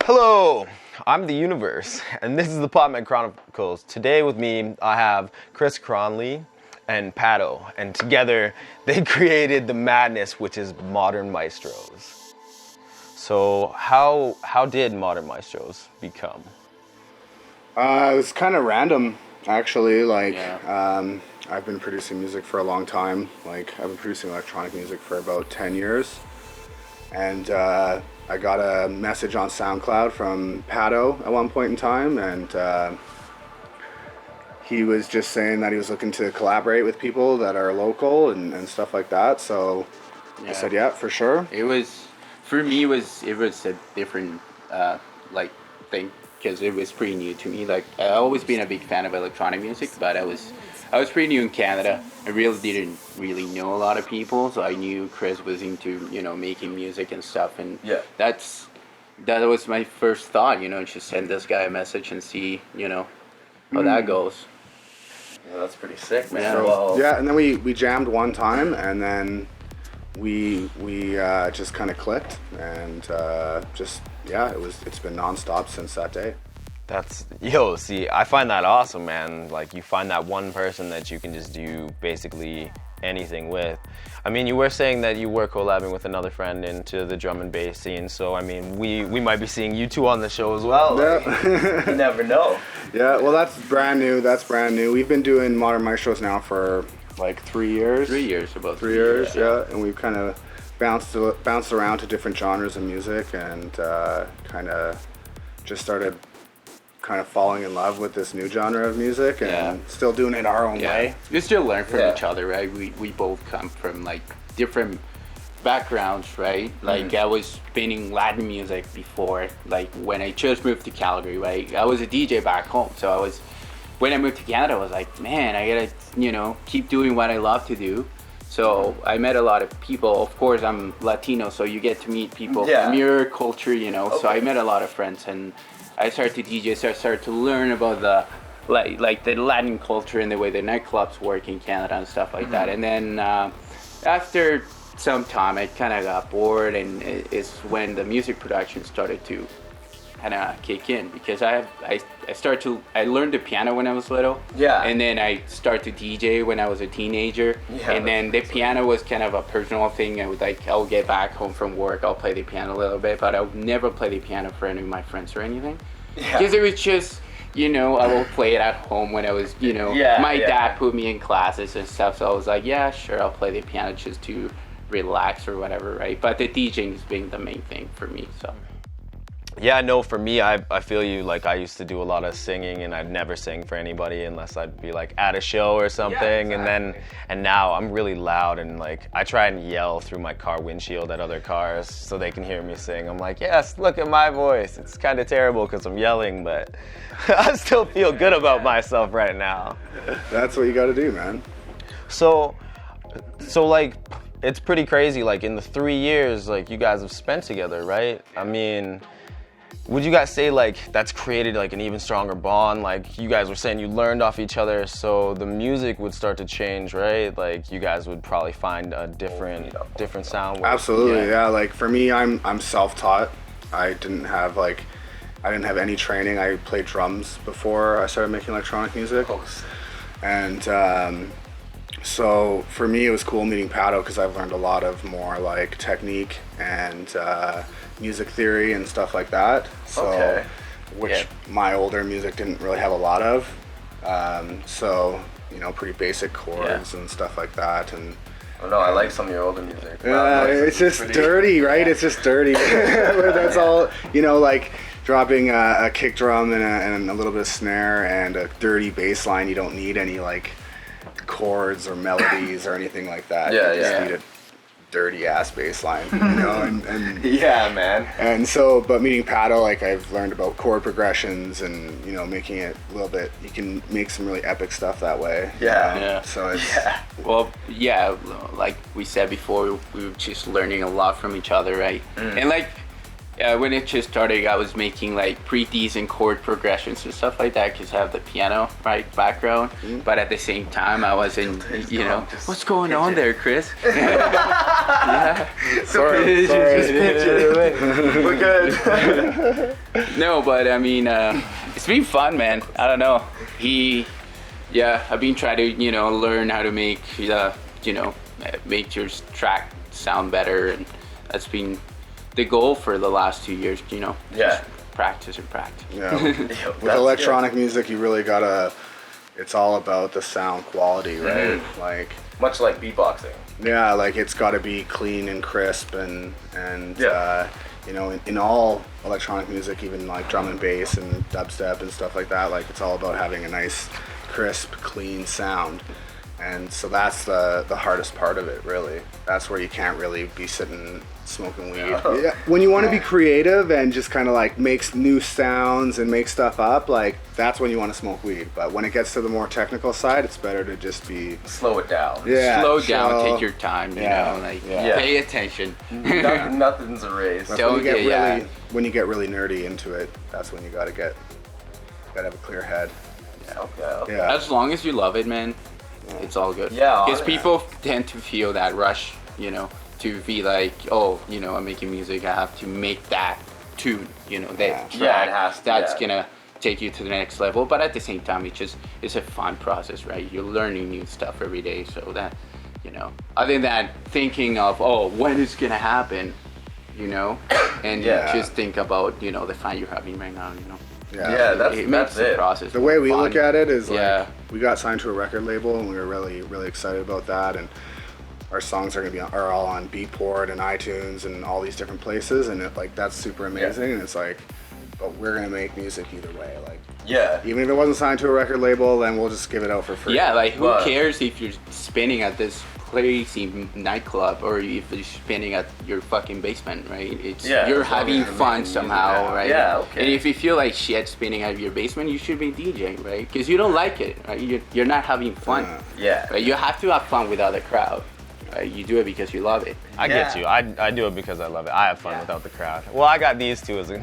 Hello, I'm the universe, and this is the Potmen Kronicles. Today with me, I have Chris Cronley and Pato, and together they created the madness, which is Modern Maestros. So how did Modern Maestros become? It was kind of random, actually. Yeah. I've been producing music for a long time. I've been producing electronic music for about 10 years. And I got a message on SoundCloud from Pato at one point in time, and he was just saying that he was looking to collaborate with people that are local and stuff like that. So I said, yeah, for sure. It was, for me, it was a different thing because it was pretty new to me. Like, I've always been a big fan of electronic music, but I was pretty new in Canada. I really didn't know a lot of people, so I knew Chris was into, making music and stuff, and that was my first thought, just send this guy a message and see, how that goes. Yeah, that's pretty sick, man. Yeah. Well, Yeah, and then we jammed one time, and then we just kind of clicked, and it's been nonstop since that day. See, I find that awesome, man. Like, you find that one person that you can just do basically anything with. I mean, you were saying that you were collabing with another friend into the drum and bass scene, so I mean, we might be seeing you two on the show as well. Yeah. You never know. Yeah, well, that's brand new. We've been doing Modern Maestros now for like 3 years. 3 years, about 3 years, yeah. And we've kind of bounced around to different genres of music, and kind of just started kind of falling in love with this new genre of music, and still doing it our own way. We still learn from each other, right? We both come from like different backgrounds, right? Like, I was spinning Latin music before, like when I just moved to Calgary, right? I was a DJ back home, so when I moved to Canada, I was like, man, I gotta, keep doing what I love to do. So I met a lot of people. Of course, I'm Latino, so you get to meet people from your culture, Okay. So I met a lot of friends, and I started to DJ, so I started to learn about the the Latin culture and the way the nightclubs work in Canada and stuff like that. And then after some time, I kind of got bored, and it's when the music production started to kind of kick in, because I learned the piano when I was little. Yeah. And then I started to DJ when I was a teenager. Yeah, and then the piano was kind of a personal thing. I'll get back home from work, I'll play the piano a little bit, but I would never play the piano for any of my friends or anything. Because it was just, I will play it at home when I was, my dad put me in classes and stuff, so I was like, yeah, sure, I'll play the piano just to relax or whatever, right? But the DJing is being the main thing for me, so. Yeah, no, for me, I feel you. Like, I used to do a lot of singing, and I'd never sing for anybody unless I'd be like at a show or something. Yeah, exactly. And now I'm really loud, and like I try and yell through my car windshield at other cars so they can hear me sing. I'm like, yes, look at my voice. It's kind of terrible because I'm yelling, but I still feel good about myself right now. That's what you got to do, man. So like, it's pretty crazy. Like, in the 3 years like you guys have spent together, right? I mean, would you guys say like that's created like an even stronger bond? Like, you guys were saying you learned off each other, so the music would start to change, right? Like, you guys would probably find a different sound. Absolutely, yeah. Like, for me, I'm self-taught. I didn't have any training. I played drums before I started making electronic music. And so for me, it was cool meeting Pato, because I've learned a lot of more like technique and music theory and stuff like that. So, which my older music didn't really have a lot of. So, pretty basic chords and stuff like that. And Oh no, I like some of your older music. Yeah, it's just dirty, right? It's just dirty. That's all, like dropping a kick drum and a little bit of snare and a dirty bass line. You don't need any like chords or melodies or anything like that. You just need a dirty ass bass line, and yeah, man. And so, but meeting Pato, like, I've learned about chord progressions and making it a little bit. You can make some really epic stuff that way. So it's well, like we said before, we were just learning a lot from each other, right? And like, Yeah, when it just started, I was making like pretty decent chord progressions and stuff like that because I have the piano background. But at the same time, I was in, what's going on there, Chris? Yeah. Sorry. We're good. No, but I mean, it's been fun, man. I don't know. I've been trying to, learn how to make, make your track sound better, and that's been the goal for the last 2 years, Yeah. Just practice and practice. Yeah. With electronic music, you really gotta. It's all about the sound quality, right? Like much like beatboxing. Yeah, like it's got to be clean and crisp, and in all electronic music, even like drum and bass and dubstep and stuff like that, like it's all about having a nice, crisp, clean sound. And so that's the hardest part of it, really. That's where you can't really be sitting smoking weed. Yeah. When you want to be creative and just kind of like make new sounds and make stuff up, like that's when you want to smoke weed. But when it gets to the more technical side, it's better to just be slow it down. Yeah, slow down, take your time. Pay attention. Nothing's a race. When you get really nerdy into it, that's when you gotta have a clear head. Okay. Yeah. As long as you love it, man, it's all good. Yeah. Because people tend to feel that rush, to be like, I'm making music, I have to make that tune, that track, it has to, that's gonna take you to the next level. But at the same time, it's a fun process, right? You're learning new stuff every day, so that, other than thinking of, when it's gonna happen, and just think about, the fun you're having right now, It makes the process. The way we fun. look at it is like we got signed to a record label, and we were really, really excited about that. And our songs are all on Beatport and iTunes and all these different places, and that's super amazing. And it's like, but we're gonna make music either way. Like, even if it wasn't signed to a record label, then we'll just give it out for free. Yeah, like who cares if you're spinning at this crazy nightclub or if you're spinning at your fucking basement, right? You're having fun somehow, right? Yeah, okay. And if you feel like shit spinning at your basement, you should be DJing, right? Because you don't like it, right? You're not having fun. Right? You have to have fun without the crowd. Right? You do it because you love it. I get you. I do it because I love it. I have fun without the crowd. Well, I got these two as a...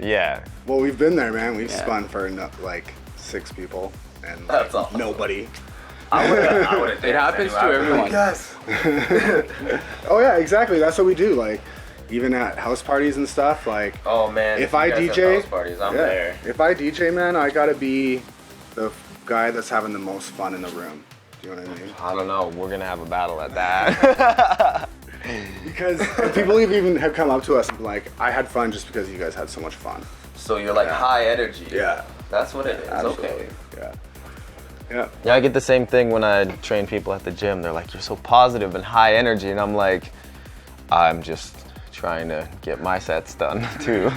Yeah. Well, we've been there, man. We've spun for like 6 people and That's awesome. nobody. I would've It happens to everyone. Yes. Oh yeah, exactly. That's what we do. Like, even at house parties and stuff. Like, Oh man. if I you guys have DJ, house parties, I'm there. If I DJ, man, I gotta be the guy that's having the most fun in the room. Do you know what I mean? I don't know. We're gonna have a battle at that. Because people even have come up to us and been like, I had fun just because you guys had so much fun. So you're like high energy. Yeah. That's what it is. Absolutely. Okay. Yeah. Yeah, I get the same thing when I train people at the gym. They're like, you're so positive and high energy. And I'm like, I'm just trying to get my sets done too.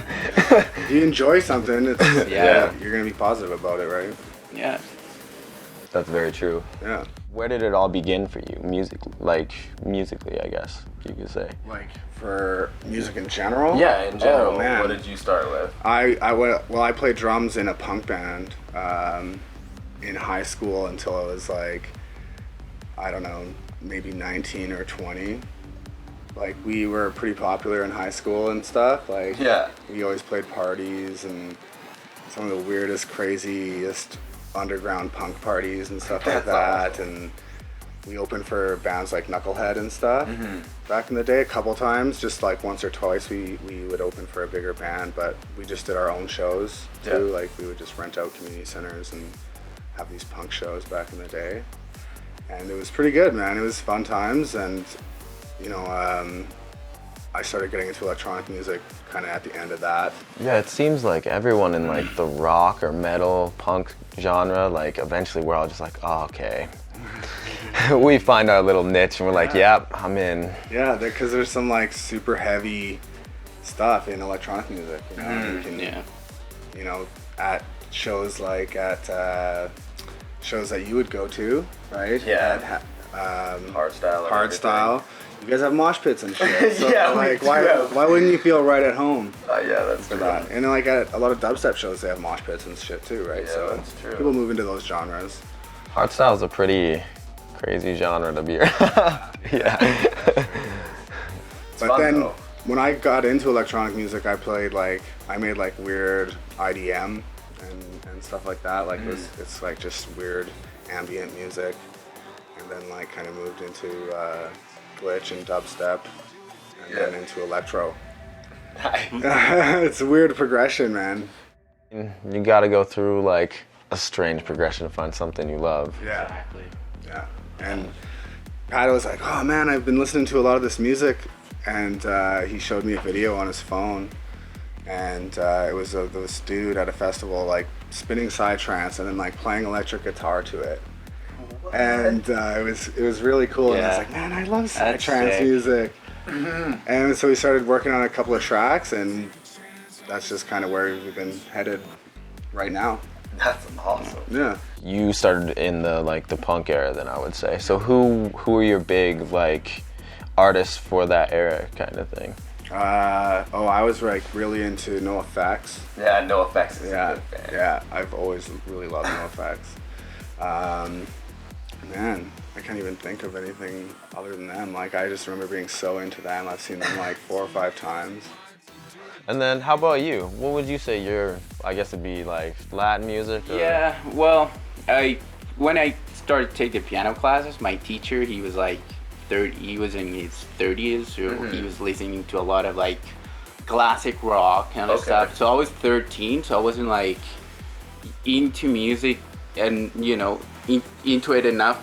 If you enjoy something, it's, you're going to be positive about it, right? Yeah. That's very true. Yeah. Where did it all begin for you, musically, I guess you could say? Like, for music in general? Yeah, in general. Oh, man. What did you start with? I played drums in a punk band in high school until I was like, I don't know, maybe 19 or 20. Like, we were pretty popular in high school and stuff. Like, we always played parties and some of the weirdest, craziest underground punk parties and stuff like that. Awesome. And we opened for bands like Knucklehead and stuff back in the day a couple times. Just like once or twice we would open for a bigger band, but we just did our own shows too. Like, we would just rent out community centers and have these punk shows back in the day. And it was pretty good, man. It was fun times. And I started getting into electronic music kind of at the end of that. Yeah, it seems like everyone in like the rock or metal punk genre, like eventually we're all just like, oh, okay. We find our little niche and we're like, yep, I'm in. Yeah, because there's some like super heavy stuff in electronic music. You know, at shows like at shows that you would go to, right? Yeah. Hardstyle. You guys have mosh pits and shit. So Yeah, like, we do. why wouldn't you feel right at home Yeah, that's for that? And then, like, at a lot of dubstep shows, they have mosh pits and shit too, right? Yeah, So that's true. people move into those genres. Hardstyle is a pretty crazy genre to be around. Yeah. But fun, then though. when I got into electronic music, I made like weird IDM and stuff like that. Like it's like just weird ambient music, and then like kind of moved into glitch and dubstep, and then into electro. It's a weird progression, man. You got to go through like a strange progression to find something you love. Yeah. Exactly. Yeah. And Pat was like, "Oh man, I've been listening to a lot of this music," and he showed me a video on his phone, and it was of this dude at a festival like spinning psytrance and then like playing electric guitar to it. And it was really cool. And I was like, man, I love psytrance music. And so we started working on a couple of tracks, and that's just kind of where we've been headed right now. That's awesome. Yeah. You started in the punk era, then I would say. So who are your big like artists for that era kind of thing? I was like really into NoFX. Yeah, NoFX is Yeah, a good band. yeah. I've always really loved NoFX. Man, I can't even think of anything other than them. Like, I just remember being so into them. I've seen them like 4 or 5 times. And then how about you? What would you say I guess it'd be like Latin music? Or? Yeah, well, when I started taking piano classes, my teacher, he was like he was in his 30s, so he was listening to a lot of like classic rock kind of stuff. So I was 13, so I wasn't like into music and into it enough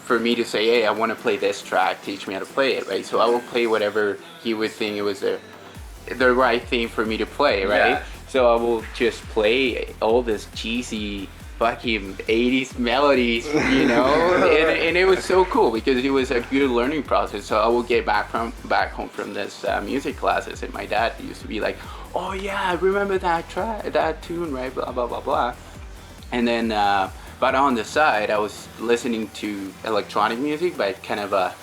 for me to say, hey, I want to play this track, teach me how to play it, right? So I will play whatever he would think it was the right thing for me to play, right? Yeah. So I will just play all this cheesy fucking 80s melodies, and it was so cool because it was a good learning process. So I will get back home from this music classes, and my dad used to be like, oh yeah, I remember that tune, right? Blah blah blah blah. And then but on the side I was listening to electronic music, but kind of a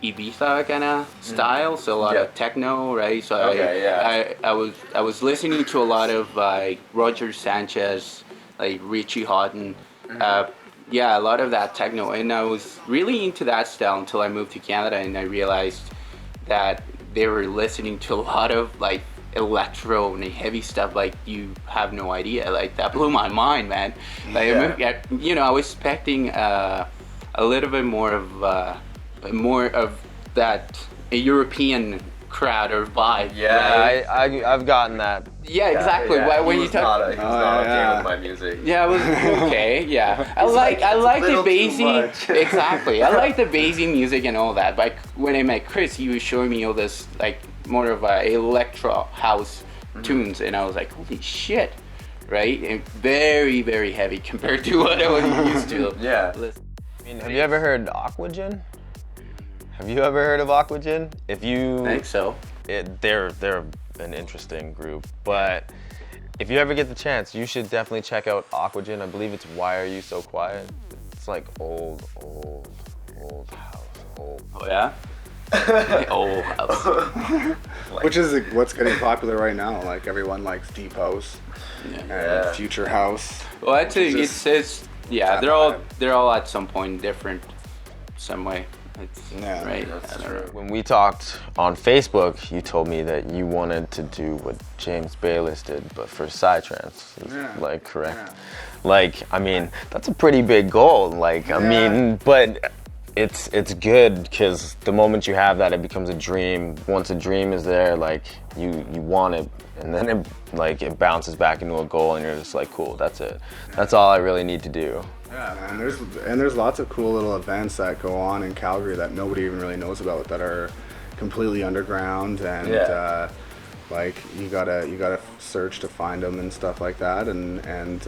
Ibiza kind of style, so a lot of techno, right? So I was listening to a lot of Roger Sanchez, like Richie Houghton, a lot of that techno, and I was really into that style until I moved to Canada, and I realized that they were listening to a lot of like electro and heavy stuff like you have no idea. Like that blew my mind, man. Like I was expecting a little bit more of that European crowd or vibe. Yeah, right? I've gotten that. Yeah, exactly. Yeah, When he you was talk, not okay with my music. yeah, it was okay. Yeah, I like a the little too bassy. much. Exactly, I like the bassy music and all that. But when I met Chris, he was showing me all this like more of a electro house tunes, and I was like, holy shit, right? And very very heavy compared to what I was used to. Yeah. Listen. I mean, have you ever heard Aquagen? Have you ever heard of Aquagen? If you, I think so. They're an interesting group, but if you ever get the chance, you should definitely check out Aquagen. I believe it's Why Are You So Quiet? It's like old house, old. Oh yeah. Old house. Which is what's getting popular right now. Like, everyone likes deep house and future house. Well, actually, it Just says that they're all at some point different, some way. It's right. That's I don't true. know. When we talked on Facebook, you told me that you wanted to do what James Bayless did, but for psytrance. Is like correct? Yeah. Like, I mean, that's a pretty big goal. Like, I mean, but it's good because the moment you have that, it becomes a dream. Once a dream is there, like you want it, and then it bounces back into a goal, and you're just like, cool, that's it. That's all I really need to do. Yeah, man. There's lots of cool little events that go on in Calgary that nobody even really knows about, that are completely underground, and like you gotta search to find them and stuff like that, and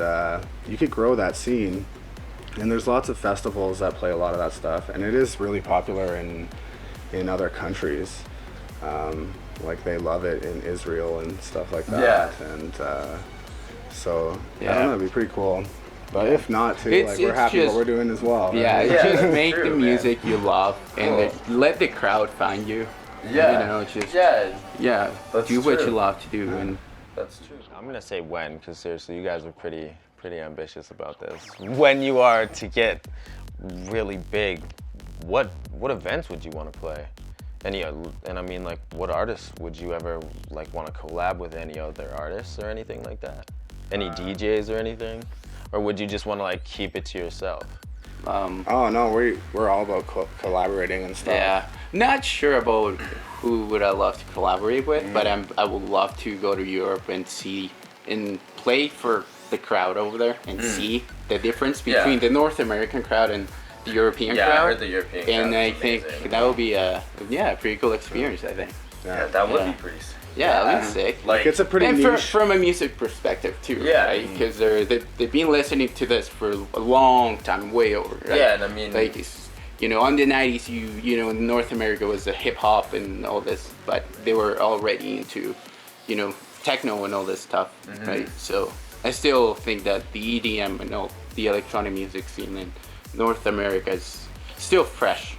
you could grow that scene. And there's lots of festivals that play a lot of that stuff, and it is really popular in other countries. Like, they love it in Israel and stuff like that. Yeah. And so I don't know, it'd be pretty cool. But if not, too, It's- like, we're it's happy just- what we're doing as well. Yeah, right? Yeah, just that's make true, the man. music you love, and Cool. let the crowd find you. Yeah. Just Yeah. That's do what true. you love to do, and That's true. I'm gonna say when, because seriously, you guys are pretty ambitious about this. When you are to get really big, what events would you want to play? And I mean, like, what artists would you ever like want to collab with? Any other artists or anything like that? Any DJs or anything? Or would you just want to like keep it to yourself? Oh no, we're all about collaborating and stuff. Yeah, not sure about who would I love to collaborate with, but I would love to go to Europe and see and play for the crowd over there and see the difference between the North American crowd and the European crowd. Yeah, I heard the European crowd. And I was think amazing. that would be a pretty cool experience. I think. Yeah, that would Yeah. be pretty sick. Yeah, that'd be sick. Like, It's a pretty And niche. from a music perspective too, Yeah. right? Because they've been listening to this for a long time, way over. Right? Yeah, and I mean, Like, on the 90s, in North America was the hip hop and all this, but they were already into, techno and all this stuff, right? So I still think that the EDM and all the electronic music scene in North America is still fresh,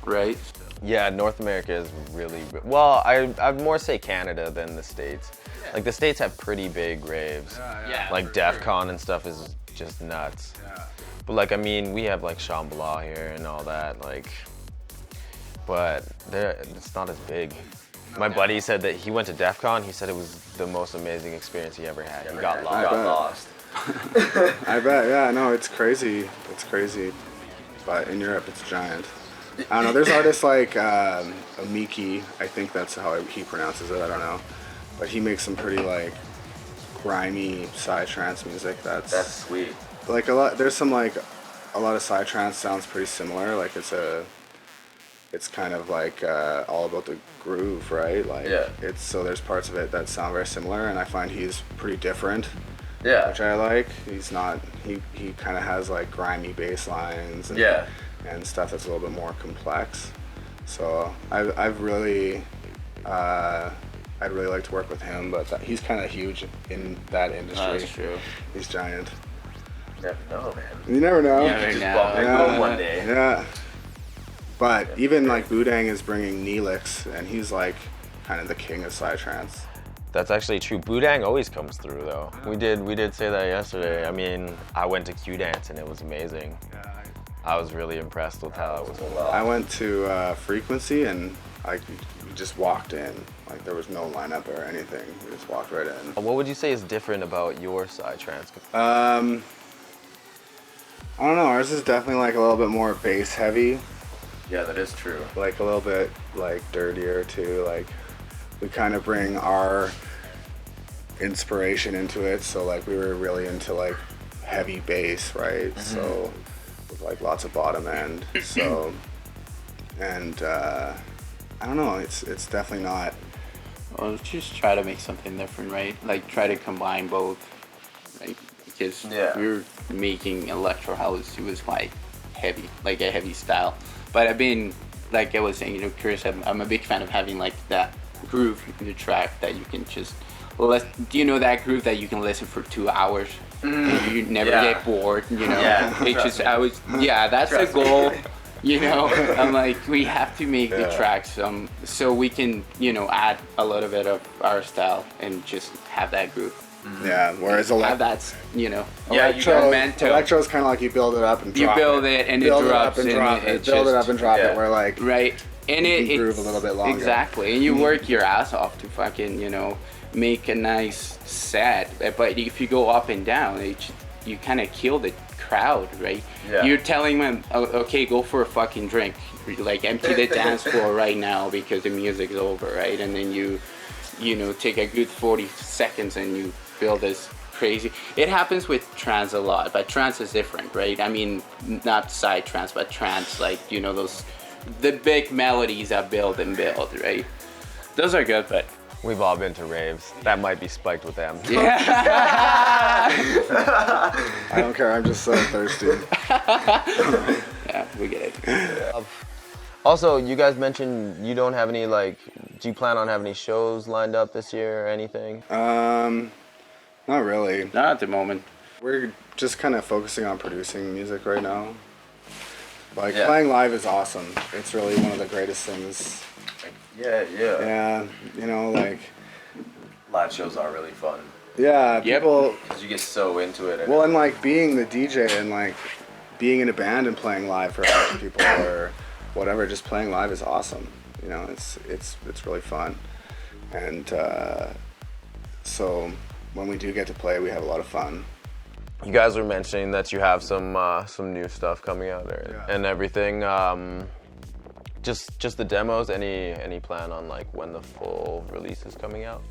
right? Yeah, North America is really well. I'd more say Canada than the States. Like the States have pretty big raves. Yeah. Like DEF CON and stuff is just nuts. But like I mean, we have like Shambhala here and all that. Like, but it's not as big. My buddy said that he went to DEF CON. He said it was the most amazing experience he ever had. He got I got lost. lost. I bet. Yeah, no, it's crazy. It's crazy. But in Europe, it's giant. I don't know. There's artists like Amiki. I think that's how he pronounces it. I don't know. But he makes some pretty like grimy psytrance music. That's sweet. Like a lot. There's some like a lot of psytrance sounds pretty similar. Like it's kind of like all about the groove, right? Like it's so there's parts of it that sound very similar, and I find he's pretty different. Yeah. Which I like. He's not. He kind of has like grimy bass lines. And, and stuff that's a little bit more complex. So I've really I'd really like to work with him, but he's kind of huge in that industry. That's true. He's giant. You never know, man. You never know. Yeah, right Just now. bump into him one day. Yeah. But even like Boudang is bringing Neelix, and he's like kind of the king of psytrance. That's actually true. Boudang always comes through though. We did say that yesterday. I mean, I went to Q Dance and it was amazing. I was really impressed with how it was. I went to Frequency, and we just walked in. Like there was no lineup or anything. We just walked right in. What would you say is different about your psytrance? I don't know. Ours is definitely like a little bit more bass heavy. Yeah, that is true. Like a little bit like dirtier too. Like we kind of bring our inspiration into it. So like we were really into like heavy bass, right? So with like lots of bottom end. So and I don't know. It's definitely not. Well, just try to make something different, right? Like try to combine both, right? Because we were making electro house, it was like heavy, like a heavy style. But I've been, like I was saying, Chris, I'm a big fan of having like that groove in the track that you can just, do you know that groove that you can listen for 2 hours? And you never get bored, Yeah, It's just, that's the goal. I'm like, we have to make the tracks so we can, add a little bit of our style and just have that groove. Yeah, whereas Have that, electro is kind of like you build it up and drop it. You build it and build it drops it up and drop it. it Build it just- up and drop it. Where like right, and you can groove it's a little bit longer. exactly, and you work your ass off to fucking make a nice set. But if you go up and down, you kind of kill the crowd, right? Yeah. You're telling them, oh, okay, go for a fucking drink, like empty the dance floor right now because the music's over, right? And then you take a good 40 seconds and you build this crazy. It happens with trance a lot, but trance is different, right? I mean, not side trance, but trance, like the big melodies that build, right? Those are good, but We've all been to raves. That might be spiked with them. I don't care. I'm just so thirsty. yeah, we get it. Also, you guys mentioned you don't have any do you plan on having any shows lined up this year or anything? Not really. Not at the moment. We're just kind of focusing on producing music right now. Playing live is awesome. It's really one of the greatest things. Yeah, Live shows are really fun. Yeah, people. Because you get so into it. Well, and being the DJ and being in a band and playing live for a bunch of people or whatever, just playing live is awesome. You know, it's really fun, and so when we do get to play, we have a lot of fun. You guys were mentioning that you have some new stuff coming out there and everything. Just the demos. Any plan on like when the full release is coming out?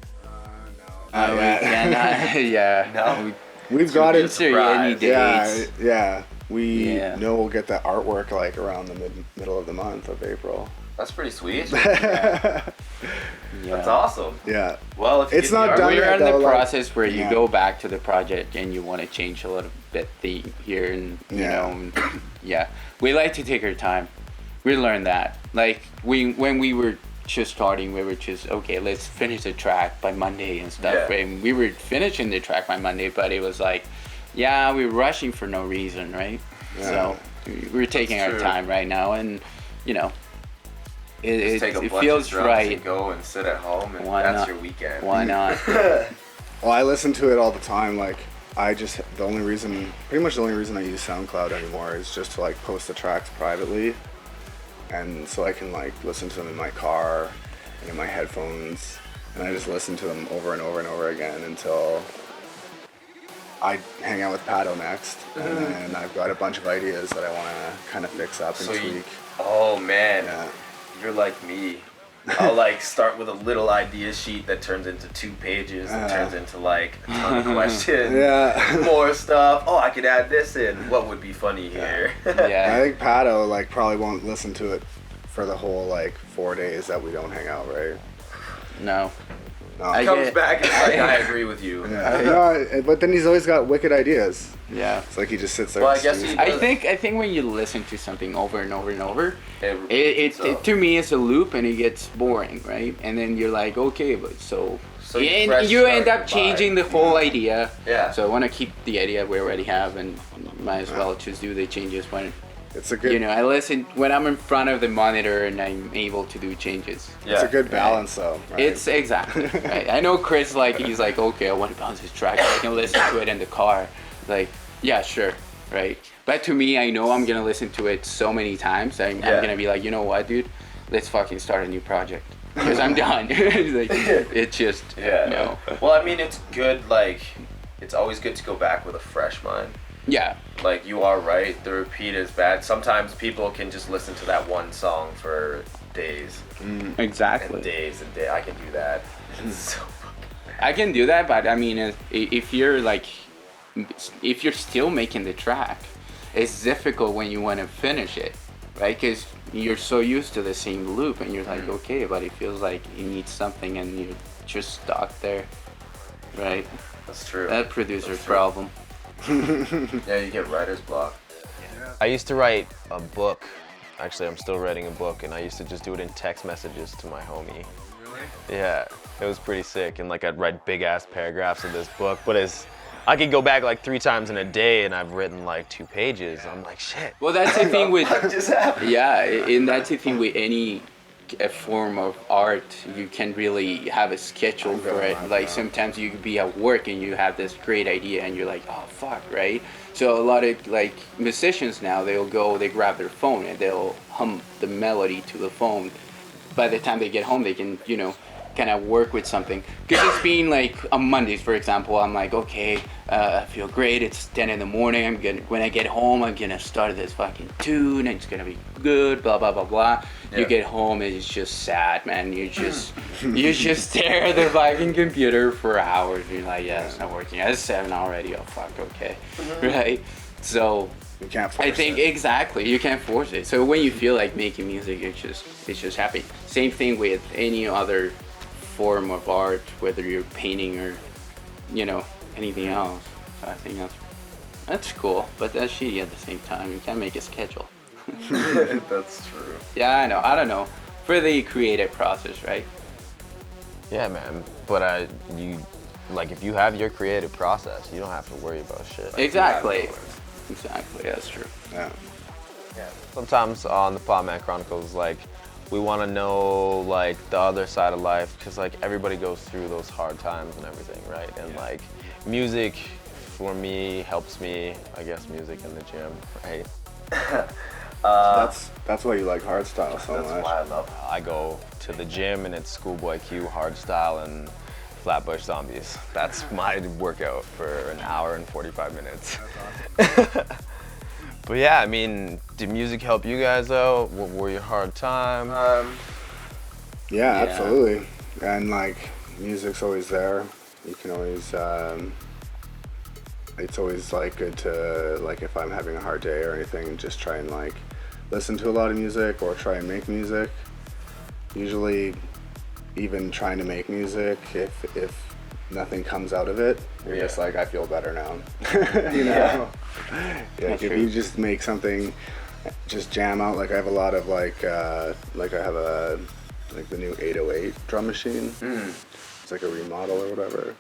We've got it. Any dates. Yeah. We Yeah. know we'll get the artwork like around the middle of the month of April. That's pretty sweet. Yeah. That's awesome. Yeah. Well, if you It's get the not art- done We're yet, in the though, like- process where you Yeah. go back to the project and you want to change a little bit here and you Yeah. know, and, yeah. We like to take our time. We learned that. Like when we were just starting, we were just okay. Let's finish the track by Monday and stuff. Yeah. And we were finishing the track by Monday, but it was like, yeah, we were rushing for no reason, right? Yeah. So we're taking our true. time right now, and you know, Just take a it bunch feels of drums right. and go and sit at home, and Why that's not? your weekend. Why not? Well, I listen to it all the time. Like, pretty much the only reason I use SoundCloud anymore is just to like post the tracks privately, and so I can like listen to them in my car and in my headphones, and I just listen to them over and over and over again until I hang out with Pato next, and then I've got a bunch of ideas that I want to kind of fix up and So tweak. oh man, Yeah. you're like me. I'll like start with a little idea sheet that turns into 2 pages and turns into like a ton of questions. Yeah. More stuff. Oh, I could add this in. What would be funny here? I Yeah. think Pato like probably won't listen to it for the whole like 4 days that we don't hang out, right? No. No. I Comes get- back and it's like, I agree with you. Yeah. No, but then he's always got wicked ideas. Yeah. It's like he just sits there. Well, and I guess stews. he- I think when you listen to something over and over and over, It repeats it itself. to me it's a loop and it gets boring, right? And then you're like, okay, but so So you and fresh you start end up your changing vibe. the whole idea. Yeah. So I want to keep the idea we already have, and might as well just do the changes when It's a good. you know I listen when I'm in front of the monitor and I'm able to do changes. It's a good Right. balance, though. Right? It's exactly. Right. I know Chris he's like, okay, I want to bounce this track. I can listen to it in the car. Like, yeah, sure, right. But to me, I know I'm gonna listen to it so many times. I'm gonna be like, you know what, dude, let's fucking start a new project because I'm done. Like, it's just no. Well, I mean, it's good. Like, it's always good to go back with a fresh mind. Yeah. Like, you are right. The repeat is bad. Sometimes people can just listen to that one song for days Exactly. and days and days. I can do that. It's so I can do that, but I mean, if you're still making the track, it's difficult when you want to finish it, right? Because you're so used to the same loop, and you're like, okay, but it feels like you need something, and you're just stuck there, right? That's true. That producer's That's true. problem. Yeah, you get writer's block. I used to write a book. Actually, I'm still writing a book, and I used to just do it in text messages to my homie. Really? Yeah, it was pretty sick. And like I'd write big ass paragraphs of this book, but I could go back like 3 times in a day, and I've written like 2 pages. I'm like, shit. Well, that's the thing with just happened. yeah, and that's the thing with any form of art. You can really have a schedule for it. Like sometimes you could be at work and you have this great idea, and you're like, oh fuck, right? So a lot of like musicians now, they grab their phone and they'll hum the melody to the phone. By the time they get home, they can, you know, kind of work with something. Because it's been like on Mondays, for example, I'm like, okay, I feel great. It's 10 in the morning. When I get home, I'm gonna start this fucking tune, and it's gonna be good. Blah blah blah blah. You Yeah. get home, and it's just sad, man. You just stare at the fucking computer for hours. You're like, yeah, it's not working. It's 7 already. Oh fuck, okay, right? So You can't force I think it. exactly you can't force it. So when you feel like making music, it's just happy. Same thing with any other form of art, whether you're painting or, you know, anything else. So I think that's cool, but that's shitty at the same time. You can't make a schedule. That's true. Yeah, I know. I don't know. For the creative process, right? Yeah, man. But if you have your creative process, you don't have to worry about shit. Exactly. Exactly. That's true. Yeah. Sometimes on the Potmen Chronicles, like, we want to know like the other side of life, because like everybody goes through those hard times and everything, right? And like music for me helps me, I guess, music in the gym, right? That's why you like hardstyle so That's much. why I love it. I go to the gym and it's Schoolboy Q, hardstyle, and Flatbush Zombies. That's my workout for an hour and 45 minutes. But yeah, I mean, did music help you guys out? What were your hard times? Yeah, absolutely. And like, music's always there. You can always, it's always like good to, like, if I'm having a hard day or anything, just try and like listen to a lot of music or try and make music. Usually, even trying to make music, if nothing comes out of it, you're just like, I feel better now. You know? Yeah, like if you just make something, just jam out. Like I have a lot of like I have a like the new 808 drum machine. It's like a remodel or whatever,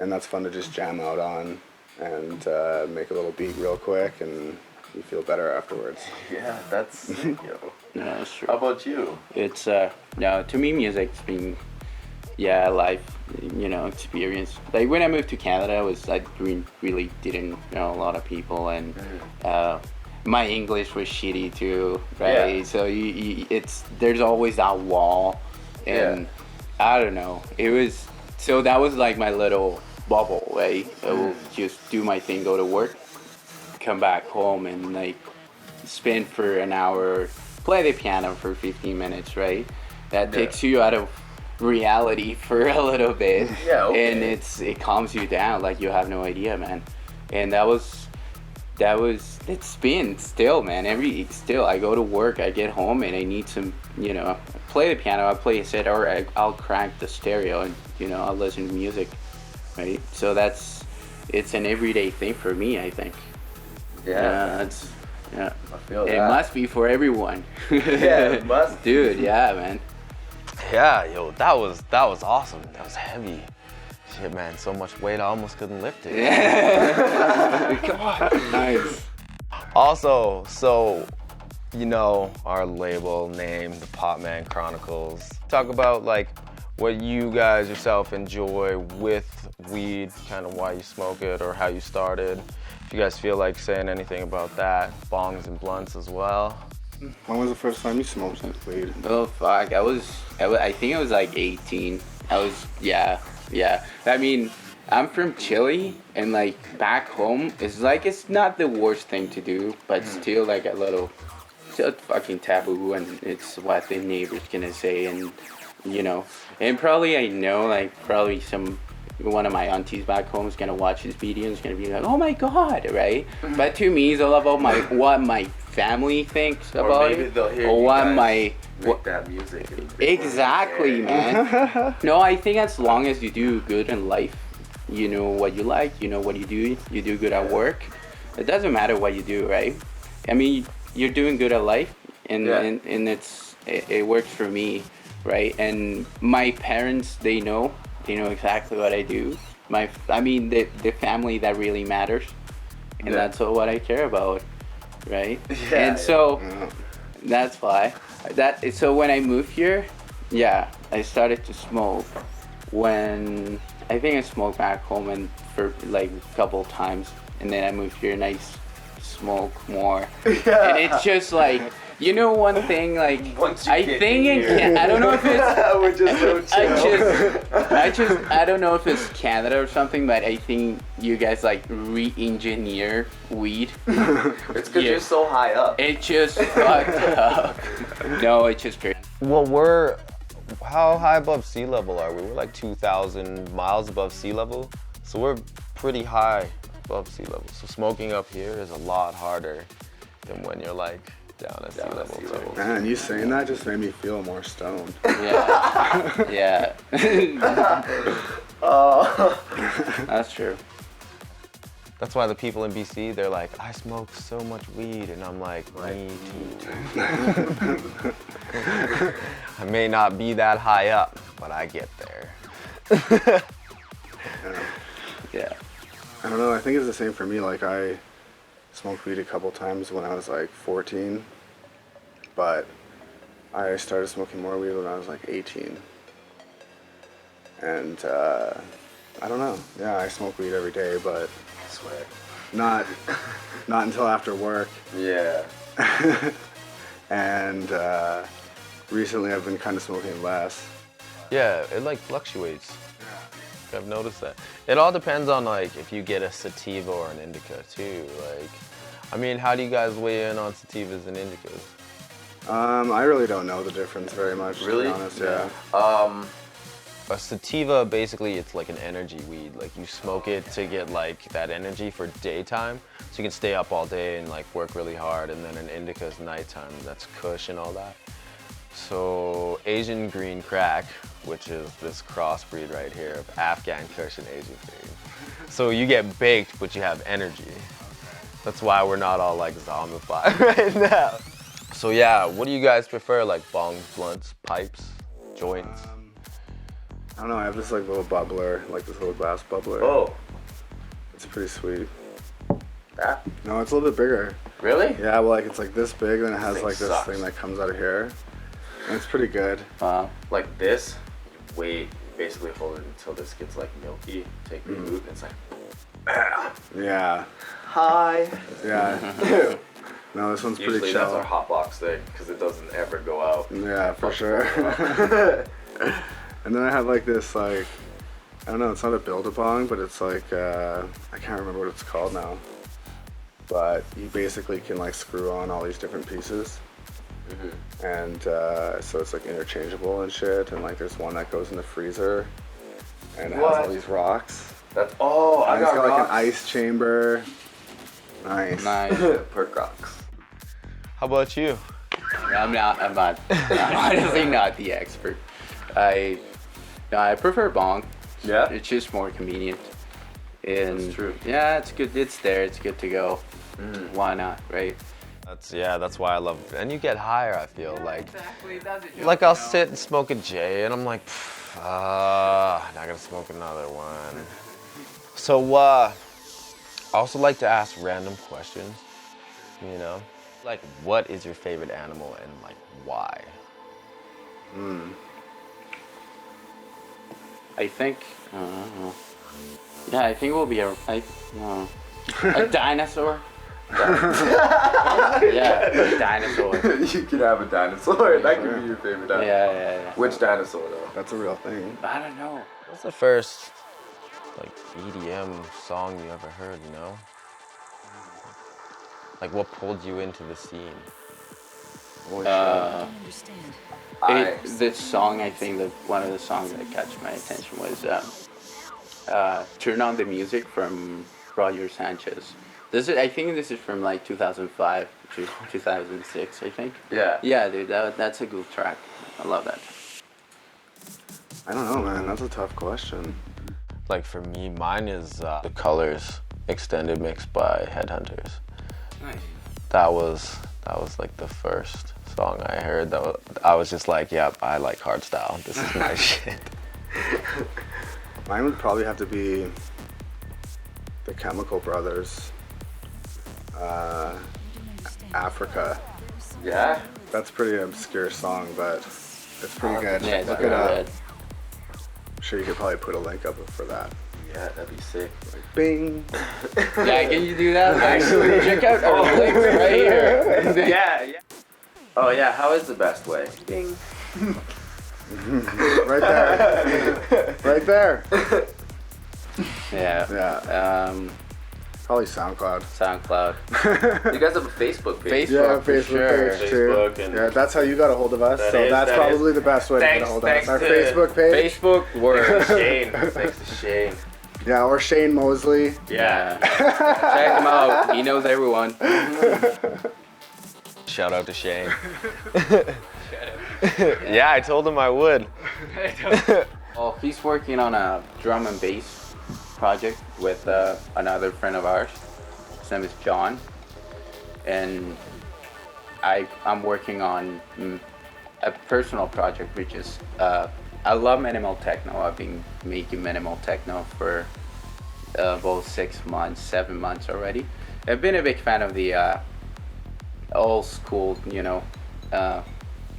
and that's fun to just jam out on and make a little beat real quick, and you feel better afterwards. Yeah, that's sick, yo. No, that's true. How about you? It's no, to me music's been life, experience. Like when I moved to Canada, I really didn't know a lot of people, and my English was shitty too, right? Yeah. So there's always that wall, and I don't know. That was like my little bubble, right? I will just do my thing, go to work, come back home, and like spend for an hour, play the piano for 15 minutes, right? That takes you out of reality for a little bit. Yeah, okay. And it calms you down like you have no idea, man. And it's been still, man. I go to work, I get home, and I need some, play the piano, I'll play a set, or I'll crank the stereo, and I'll listen to music, right? So it's an everyday thing for me, I think. Yeah. I feel it that. must be for everyone. Yeah, it must. Dude, yeah, man. Yeah, yo, that was awesome. That was heavy. Shit, man, so much weight I almost couldn't lift it. Come on. Nice. Also, so, our label name, the Potmen Chronicles. Talk about like what you guys yourself enjoy with weed, kind of why you smoke it or how you started. If you guys feel like saying anything about that, bongs and blunts as well. When was the first time you smoked weed? Oh fuck! I think I was like 18. I mean, I'm from Chile, and like back home, it's not the worst thing to do, but still like still fucking taboo, and it's what the neighbor's gonna say, and and probably I know like one of my aunties back home is gonna watch this video and is gonna be like, oh my god, right? But to me, it's all about what my family thinks Or about maybe it, they'll hear or you what guys my make that music. And they exactly, man. No, I think as long as you do good in life, you know what you like, you know what you do good at work. It doesn't matter what you do, right? I mean, you're doing good at life, and it works for me, right? And my parents, they know exactly what I do. The family that really matters, and that's all what I care about, right? And so that's why so when I moved here, I started to smoke when I think I smoked back home and for like a couple times, and then I moved here and I smoke more. And it's just like, one thing, like, Once you I get think in here. I don't know if it's We're just so chill. I don't know if it's Canada or something, but I think you guys like re-engineer weed. It's because you're so high up. It just fucked up. No, it's just crazy. Well, how high above sea level are we? We're like 2,000 miles above sea level, so we're pretty high above sea level. So smoking up here is a lot harder than when you're like down at sea level. So. Man, you saying that just made me feel more stoned. Yeah. That's true. That's why the people in BC, they're like, I smoke so much weed, and I'm like, me too. I may not be that high up, but I get there. Yeah. I don't know, I think it's the same for me. Like, I smoked weed a couple times when I was like 14, but I started smoking more weed when I was like 18. And I don't know. Yeah, I smoke weed every day, but I swear. not until after work. Yeah. And recently I've been kind of smoking less. Yeah, it like fluctuates. I've noticed that. It all depends on like if you get a sativa or an indica too. Like, I mean, how do you guys weigh in on sativas and indicas? I really don't know the difference very much, Really? to be honest, yeah. A sativa, basically, it's like an energy weed. Like you smoke it to get like that energy for daytime, so you can stay up all day and like work really hard. And then an indica is nighttime. That's kush and all that. So Asian green crack, which is this crossbreed right here of Afghan kush and Asian green. So you get baked, but you have energy. That's why we're not all like zombified right now. So yeah, what do you guys prefer? Like bongs, blunts, pipes, joints? I don't know, I have this like little bubbler, like this little glass bubbler. Oh, It's pretty sweet. that? No, it's a little bit bigger. Really? Yeah, well, like it's like this big, then it has Thing like this sucks. thing that comes out of here. And it's pretty good. Wow. Like this, you wait, basically hold it until this gets like milky, take reboot, and it's like, Yeah, hi. yeah. No, this one's pretty Usually that's chill. our hot box thing, because it doesn't ever go out. Yeah, for sure. And then I have like this, like, I don't know, it's not a Build-A-Bong, but it's like, I can't remember what it's called now. But you basically can like screw on all these different pieces. And so it's like interchangeable and shit. And like there's one that goes in the freezer and it has all What? these rocks. That's, oh, I And it's got got like rocks. an ice chamber. Nice. Nice. Perk rocks. How about you? I'm honestly not the expert. I prefer bong. Yeah? It's just more convenient. And That's true. yeah, it's good. It's there. It's good to go. Why not, right? That's why I love it. And you get higher, I feel like. Exactly. That's a joke, Like I'll sit and smoke a J and I'm like, not gonna smoke another one. So I also like to ask random questions, you know? Like, what is your favorite animal and like why? I think. Yeah, I think it will be a dinosaur. Yeah, a dinosaur. You can have a dinosaur. That could be your favorite dinosaur. Yeah. Which dinosaur though? That's a real thing. I don't know. What's the first like EDM song you ever heard, you know? Like what pulled you into the scene? This song, I think that one of the songs that catch my attention was "Turn On the Music" from Roger Sanchez. I think this is from like 2005 to 2006, I think. Yeah. Yeah, dude, that's a good track. I love that. I don't know, man. That's a tough question. Like for me, mine is The Colors extended mix by Headhunters. Nice. That was like the first song I heard. I was just like, yep, I like hardstyle. This is my shit. Mine would probably have to be the Chemical Brothers. Africa. Yeah? That's a pretty obscure song, but it's pretty good. Yeah, it's Look pretty it up. good. I'm sure you could probably put a link up for that. Yeah, that'd be sick. Bing. Yeah, can you do that? Actually, check out our links right here. Yeah. Oh yeah, how is the best way? Ding. Right there. Right there. Yeah. Yeah. Probably SoundCloud. SoundCloud. You guys have a Facebook page. Facebook, Yeah, for Facebook sure. page too. Facebook and- Yeah, that's how you got a hold of us. So that's probably the best way to get a hold of us. Our Facebook page. Facebook works. Shane. Thanks to Shane. Yeah, or Shane Mosley. Yeah. Check him out. He knows everyone. Shout out to Shane. Yeah, I told him I would. Well, he's working on a drum and bass project with another friend of ours. His name is John. And I'm working on a personal project, which is I love minimal techno. I've been making minimal techno for about 6 months, 7 months already. I've been a big fan of the old school,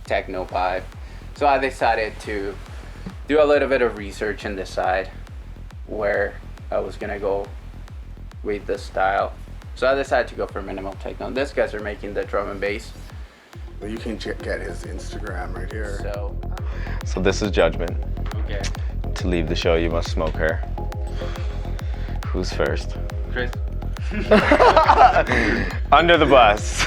techno vibe. So I decided to do a little bit of research and decide where I was gonna go with the style. So I decided to go for minimal techno. These guys are making the drum and bass. Well, you can get his Instagram right here. So this is judgment. Okay. To leave the show, you must smoke her. Who's first? Chris. Under the bus.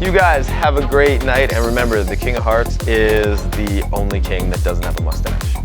You guys have a great night, and remember, the King of Hearts is the only king that doesn't have a mustache.